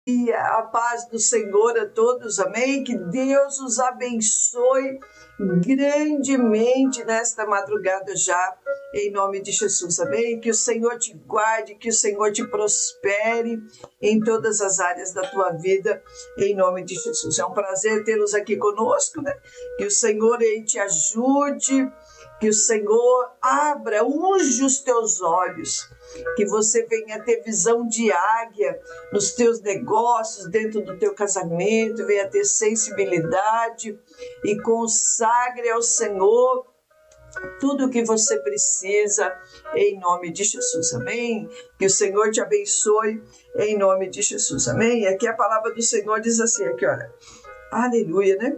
E a paz do Senhor a todos, amém? Que Deus os abençoe grandemente nesta madrugada já, em nome de Jesus, amém? Que o Senhor te guarde, que o Senhor te prospere em todas as áreas da tua vida, em nome de Jesus. É um prazer tê-los aqui conosco, né? Que o Senhor aí te ajude, que o Senhor abra, unge os teus olhos, que você venha ter visão de águia nos teus negócios, dentro do teu casamento, venha ter sensibilidade e consagre ao Senhor tudo o que você precisa, em nome de Jesus, amém? Que o Senhor te abençoe, em nome de Jesus, amém? E aqui a palavra do Senhor diz assim, aqui olha, aleluia, né?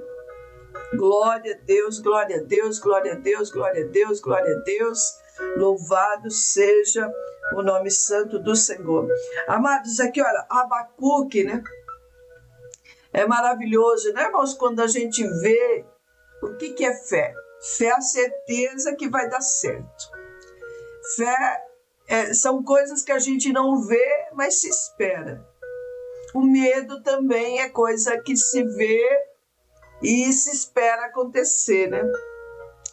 Glória a Deus, glória a Deus, glória a Deus, glória a Deus, glória a Deus, louvado seja o nome santo do Senhor. Amados, aqui olha, Abacuque, né? É maravilhoso, né, irmãos, quando a gente vê o que é fé. Fé é a certeza que vai dar certo. Fé são coisas que a gente não vê, mas se espera. O medo também é coisa que se vê e se espera acontecer, né?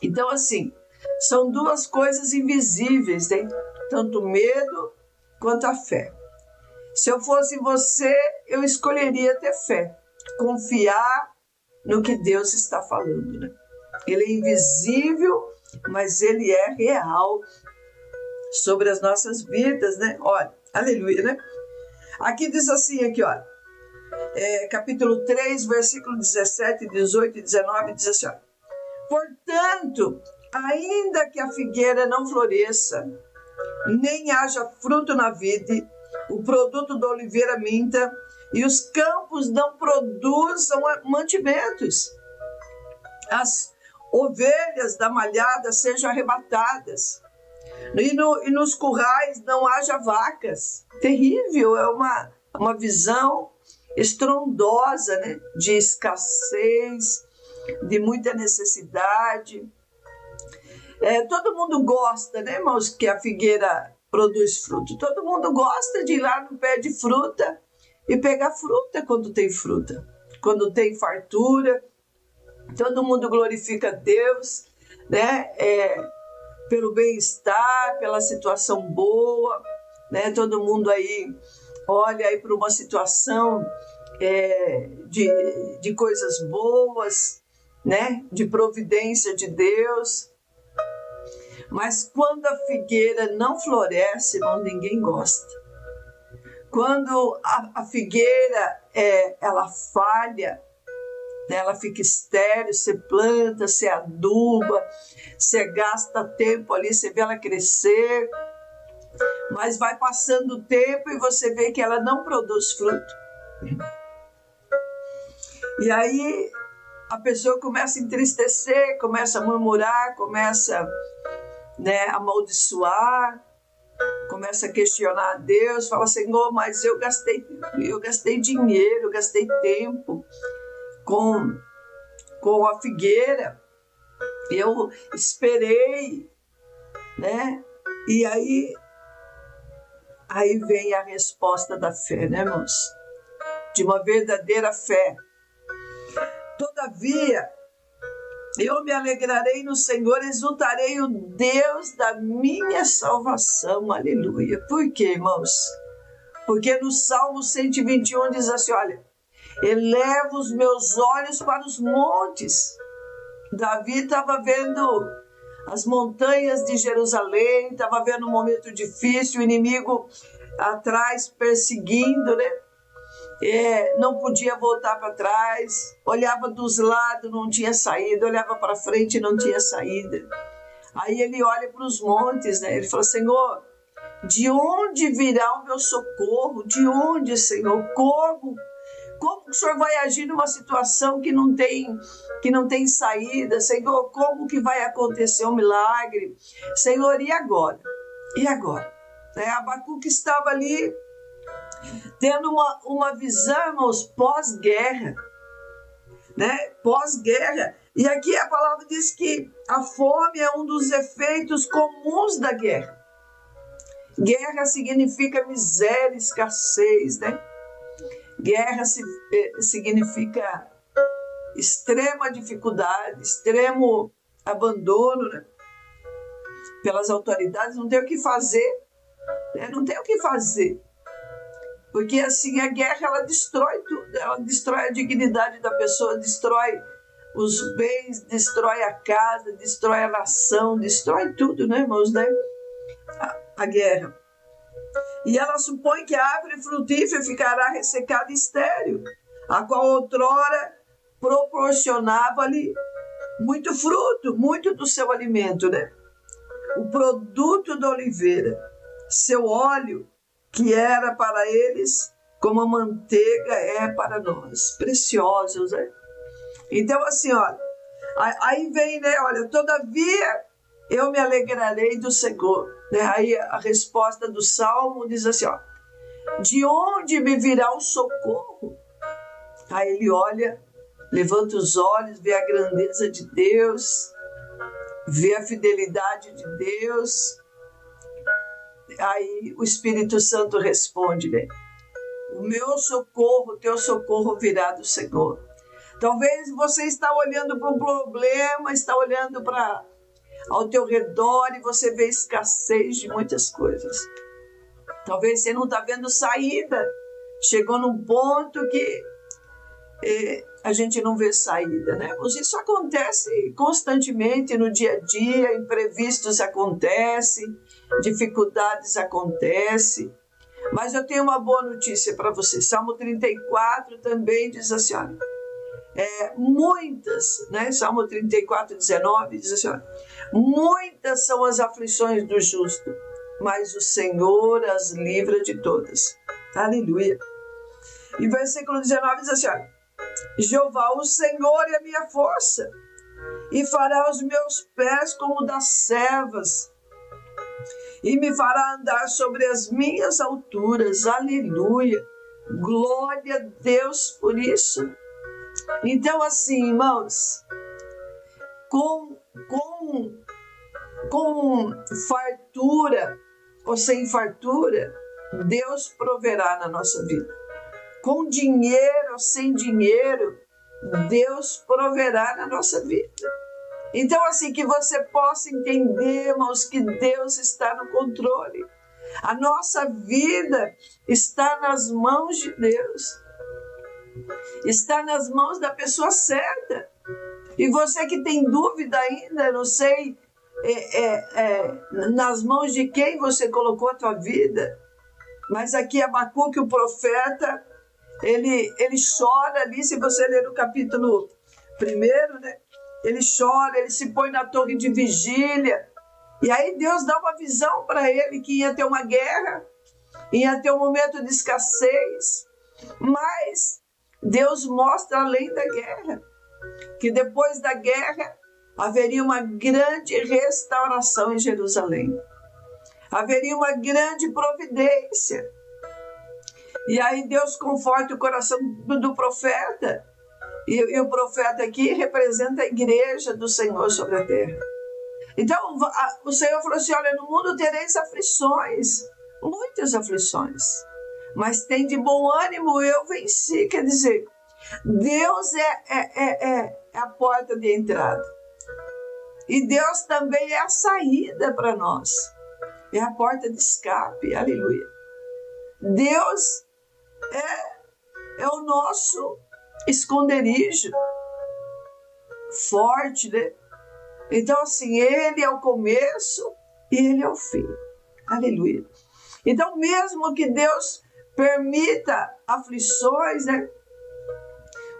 Então, assim, são duas coisas invisíveis, né? Tanto o medo quanto a fé. Se eu fosse você, eu escolheria ter fé, confiar no que Deus está falando, né? Ele é invisível, mas ele é real sobre as nossas vidas, né? Olha, aleluia, né? Aqui diz assim, aqui, olha, capítulo 3, versículo 17, 18 e 19, diz assim, olha, portanto, ainda que a figueira não floresça, nem haja fruto na vide, o produto da oliveira minta, e os campos não produzam mantimentos, as ovelhas da malhada sejam arrebatadas, e nos currais não haja vacas. Terrível, é uma visão estrondosa, né? De escassez, de muita necessidade. Todo mundo gosta, né, irmãos, que a figueira produz fruto. Todo mundo gosta de ir lá no pé de fruta e pegar fruta quando tem fruta, quando tem fartura. Todo mundo glorifica Deus, né? Pelo bem-estar, pela situação boa, né? Todo mundo aí olha aí para uma situação de coisas boas, né? De providência de Deus. Mas quando a figueira não floresce, irmão, ninguém gosta. Quando a figueira ela falha, ela fica estéril, você planta, você aduba, você gasta tempo ali, você vê ela crescer, mas vai passando o tempo e você vê que ela não produz fruto. E aí a pessoa começa a entristecer, começa a murmurar, começa, né, a amaldiçoar, começa a questionar a Deus, fala, Senhor, mas eu gastei dinheiro, eu gastei tempo com a figueira, eu esperei, né? E aí vem a resposta da fé, né, irmãos? De uma verdadeira fé. Todavia, eu me alegrarei no Senhor, exultarei o Deus da minha salvação, aleluia. Por quê, irmãos? Porque no Salmo 121 diz assim, olha, elevo os meus olhos para os montes. Davi estava vendo as montanhas de Jerusalém, estava vendo um momento difícil, o inimigo atrás perseguindo, né? Não podia voltar para trás, olhava dos lados, não tinha saída, olhava para frente, não tinha saída. Aí ele olha para os montes, né? Ele fala, Senhor, de onde virá o meu socorro? De onde, Senhor? Como o Senhor vai agir numa situação que não tem saída? Senhor, como que vai acontecer um milagre? Senhor, e agora? E agora? Abacuque estava ali tendo uma visão, irmãos, pós-guerra, né? Pós-guerra. E aqui a palavra diz que a fome é um dos efeitos comuns da guerra. Guerra significa miséria, escassez, né? Guerra significa extrema dificuldade, extremo abandono, né? Pelas autoridades, não tem o que fazer, né? Não tem o que fazer. Porque assim, a guerra, ela destrói tudo, ela destrói a dignidade da pessoa, destrói os bens, destrói a casa, destrói a nação, destrói tudo, né, irmãos, né? A guerra. E ela supõe que a árvore frutífera ficará ressecada e estéril, a qual outrora proporcionava-lhe muito fruto, muito do seu alimento, né? O produto da oliveira, seu óleo, que era para eles como a manteiga é para nós, preciosos, né? Então, assim, olha, aí vem, né, olha, todavia eu me alegrarei do Senhor, né? Aí a resposta do Salmo diz assim, ó, de onde me virá o socorro? Aí ele olha, levanta os olhos, vê a grandeza de Deus, vê a fidelidade de Deus. Aí o Espírito Santo responde, né? O meu socorro, o teu socorro virá do Senhor. Talvez você está olhando para um problema, está olhando ao teu redor e você vê escassez de muitas coisas. Talvez você não está vendo saída. Chegou num ponto que a gente não vê saída, né? Isso acontece constantemente no dia a dia, imprevistos acontecem, dificuldades acontecem. Mas eu tenho uma boa notícia para você. Salmo 34 também diz assim, olha, muitas, né? Salmo 34, 19 diz assim, olha, muitas são as aflições do justo, mas o Senhor as livra de todas. Aleluia. E versículo 19 diz assim, olha, Jeová, o Senhor é a minha força, e fará os meus pés como das servas, e me fará andar sobre as minhas alturas. Aleluia. Glória a Deus por isso. Então, assim, irmãos, com fartura ou sem fartura, Deus proverá na nossa vida. Com dinheiro ou sem dinheiro, Deus proverá na nossa vida. Então, assim, que você possa entender, irmãos, que Deus está no controle. A nossa vida está nas mãos de Deus. Está nas mãos da pessoa certa. E você que tem dúvida ainda, não sei nas mãos de quem você colocou a tua vida, mas aqui Abacuque, o profeta, ele chora ali, se você ler o capítulo 1, né? Ele chora, ele se põe na torre de vigília, e aí Deus dá uma visão para ele que ia ter uma guerra, ia ter um momento de escassez, mas Deus mostra além da guerra, que depois da guerra haveria uma grande restauração em Jerusalém, haveria uma grande providência. E aí Deus conforta o coração do profeta, e o profeta aqui representa a igreja do Senhor sobre a terra. Então o Senhor falou assim, olha, no mundo tereis aflições, muitas aflições, mas tem de bom ânimo, eu venci. Quer dizer, Deus é a porta de entrada, e Deus também é a saída para nós, é a porta de escape. Aleluia. Deus é o nosso esconderijo forte, né? Então, assim, Ele é o começo e Ele é o fim. Aleluia. Então, mesmo que Deus permita aflições, né?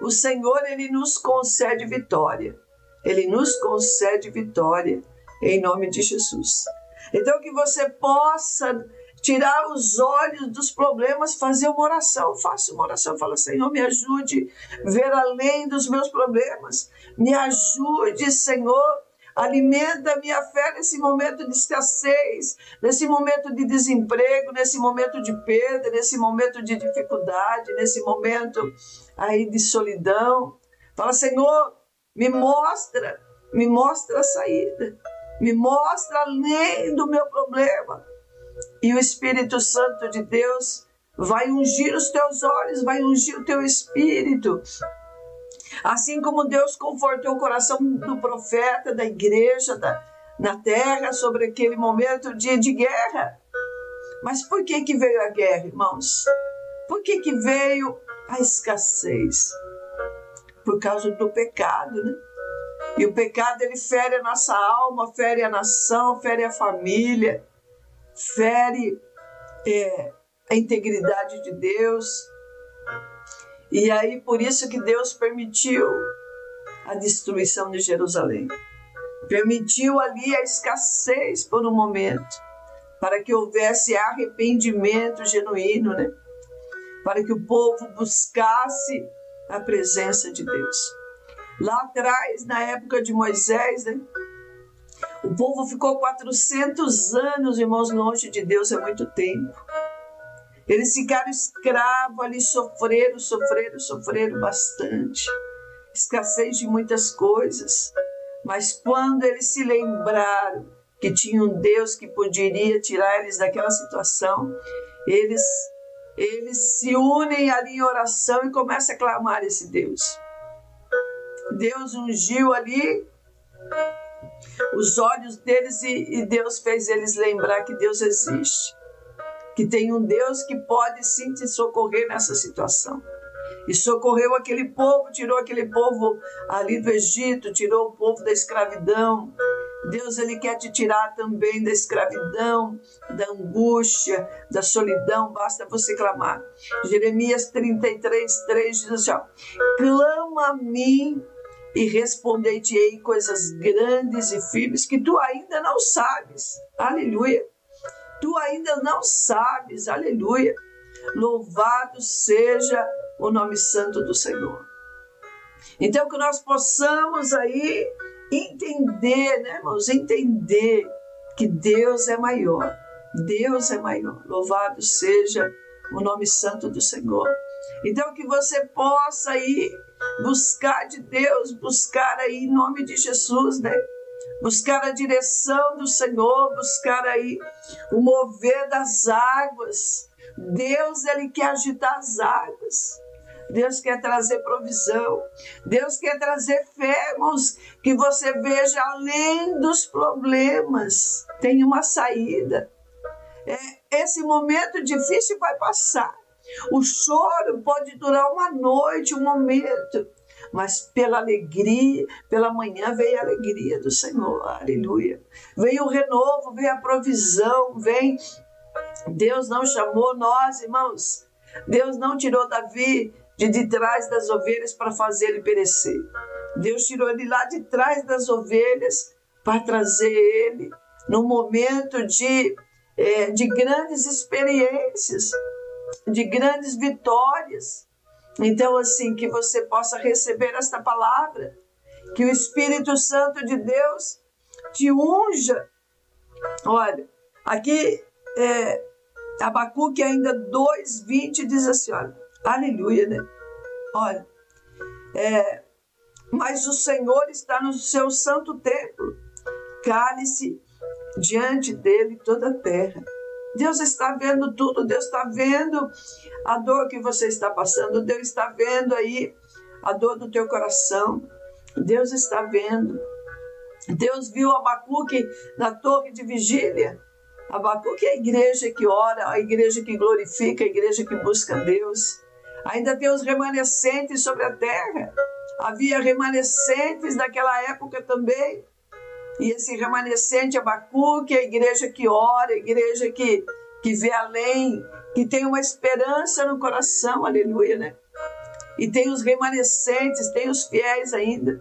O Senhor, Ele nos concede vitória. Ele nos concede vitória em nome de Jesus. Então, que você possa tirar os olhos dos problemas, fazer uma oração. Faça uma oração, fala, Senhor, me ajude a ver além dos meus problemas. Me ajude, Senhor, alimenta a minha fé nesse momento de escassez, nesse momento de desemprego, nesse momento de perda, nesse momento de dificuldade, nesse momento aí de solidão. Fala, Senhor, me mostra a saída, me mostra além do meu problema. E o Espírito Santo de Deus vai ungir os teus olhos, vai ungir o teu espírito. Assim como Deus confortou o coração do profeta, da igreja, na terra, sobre aquele momento de guerra. Mas por que veio a guerra, irmãos? Por que veio a escassez? Por causa do pecado, né? E o pecado, ele fere a nossa alma, fere a nação, fere a família, fere a integridade de Deus. E aí, por isso que Deus permitiu a destruição de Jerusalém. Permitiu ali a escassez por um momento, para que houvesse arrependimento genuíno, né? Para que o povo buscasse a presença de Deus. Lá atrás, na época de Moisés, né? O povo ficou 400 anos, irmãos, longe de Deus, é muito tempo. Eles ficaram escravos ali, sofreram bastante. Escassez de muitas coisas. Mas quando eles se lembraram que tinha um Deus que poderia tirar eles daquela situação, eles se unem ali em oração e começam a clamar esse Deus. Deus ungiu ali os olhos deles e Deus fez eles lembrar que Deus existe. Que tem um Deus que pode sim te socorrer nessa situação. E socorreu aquele povo, tirou aquele povo ali do Egito, tirou o povo da escravidão. Deus, ele quer te tirar também da escravidão, da angústia, da solidão, basta você clamar. Jeremias 33:3 diz assim, ó, clama a mim e respondei-te-ei coisas grandes e firmes que tu ainda não sabes. Aleluia. Tu ainda não sabes, aleluia. Louvado seja o nome santo do Senhor. Então, que nós possamos aí entender, né, irmãos? Entender que Deus é maior. Deus é maior. Louvado seja o nome santo do Senhor. Então, que você possa aí buscar de Deus, buscar aí em nome de Jesus, né? Buscar a direção do Senhor, buscar aí o mover das águas. Deus, ele quer agitar as águas. Deus quer trazer provisão. Deus quer trazer fé, irmãos, que você veja além dos problemas. Tem uma saída. Esse momento difícil vai passar. O choro pode durar uma noite, um momento. Mas pela alegria, pela manhã vem a alegria do Senhor, aleluia. Vem o renovo, vem a provisão, vem. Deus não chamou nós, irmãos. Deus não tirou Davi de trás das ovelhas para fazer ele perecer. Deus tirou ele lá de trás das ovelhas para trazer ele num momento de grandes experiências, de grandes vitórias. Então, assim, que você possa receber esta palavra, que o Espírito Santo de Deus te unja. Olha, aqui, Abacuque ainda 2:20 diz assim, olha, aleluia, né? Olha, mas o Senhor está no seu santo templo, cale-se diante dele toda a terra. Deus está vendo tudo, Deus está vendo a dor que você está passando, Deus está vendo aí a dor do teu coração, Deus está vendo. Deus viu Abacuque na torre de vigília. Abacuque é a igreja que ora, a igreja que glorifica, a igreja que busca Deus. Ainda tem os remanescentes sobre a terra. Havia remanescentes daquela época também. E esse remanescente Abacuque, a igreja que ora, a igreja que vê além, que tem uma esperança no coração, aleluia, né? E tem os remanescentes, tem os fiéis ainda.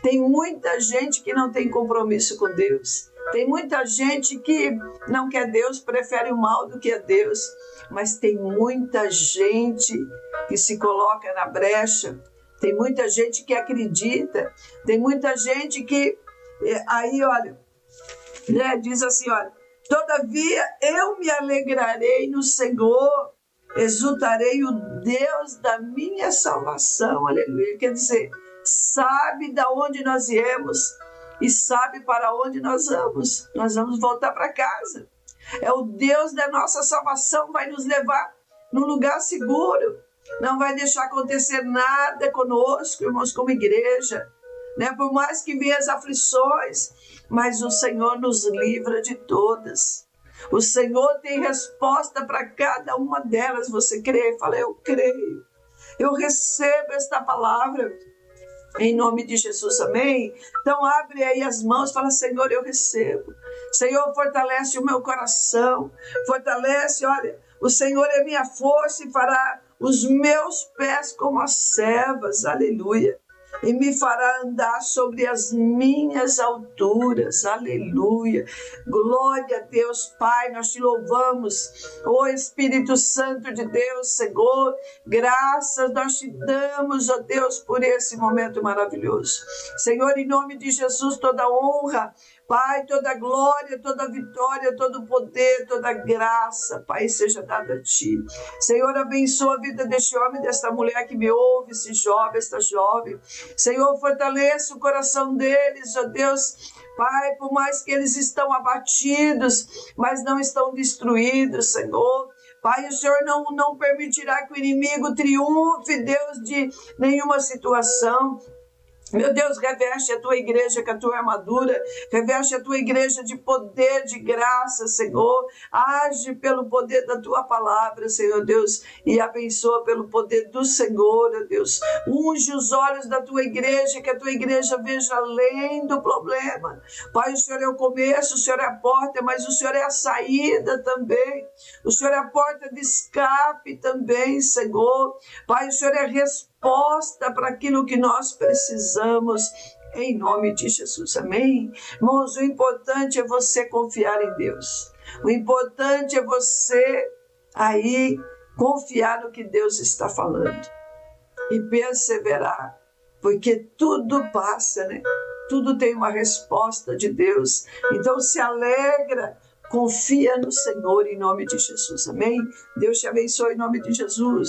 Tem muita gente que não tem compromisso com Deus. Tem muita gente que não quer Deus, prefere o mal do que a Deus. Mas tem muita gente que se coloca na brecha. Tem muita gente que acredita. Tem muita gente que... Aí, olha, né, diz assim, olha, todavia eu me alegrarei no Senhor, exultarei o Deus da minha salvação, aleluia. Quer dizer, sabe de onde nós viemos e sabe para onde nós vamos voltar para casa. É o Deus da nossa salvação, vai nos levar num lugar seguro. Não vai deixar acontecer nada conosco, irmãos, como igreja, né? Por mais que venham as aflições, mas o Senhor nos livra de todas. O Senhor tem resposta para cada uma delas. Você crê? Fala, eu creio. Eu recebo esta palavra em nome de Jesus, amém? Então abre aí as mãos, fala, Senhor, eu recebo. Senhor, fortalece o meu coração, fortalece, olha, o Senhor é minha força e fará os meus pés como as servas, aleluia. E me fará andar sobre as minhas alturas, aleluia. Glória a Deus, Pai, nós te louvamos, ó Espírito Santo de Deus, Senhor, graças nós te damos, ó Deus, por esse momento maravilhoso. Senhor, em nome de Jesus, toda honra, Pai, toda glória, toda vitória, todo poder, toda graça, Pai, seja dada a Ti. Senhor, abençoa a vida deste homem, desta mulher que me ouve, esse jovem, esta jovem. Senhor, fortaleça o coração deles, ó Deus. Pai, por mais que eles estão abatidos, mas não estão destruídos, Senhor. Pai, o Senhor não permitirá que o inimigo triunfe, Deus, de nenhuma situação. Meu Deus, reveste a tua igreja com a tua armadura, reveste a tua igreja de poder, de graça, Senhor. Age pelo poder da tua palavra, Senhor Deus, e abençoa pelo poder do Senhor, ó Deus. Unge os olhos da tua igreja, que a tua igreja veja além do problema. Pai, o Senhor é o começo, o Senhor é a porta, mas o Senhor é a saída também. O Senhor é a porta de escape também, Senhor. Pai, o Senhor é a resposta para aquilo que nós precisamos, em nome de Jesus, amém? Irmãos, o importante é você confiar em Deus, o importante é você aí confiar no que Deus está falando e perseverar, porque tudo passa, né? Tudo tem uma resposta de Deus, então se alegra, confia no Senhor em nome de Jesus, amém? Deus te abençoe em nome de Jesus.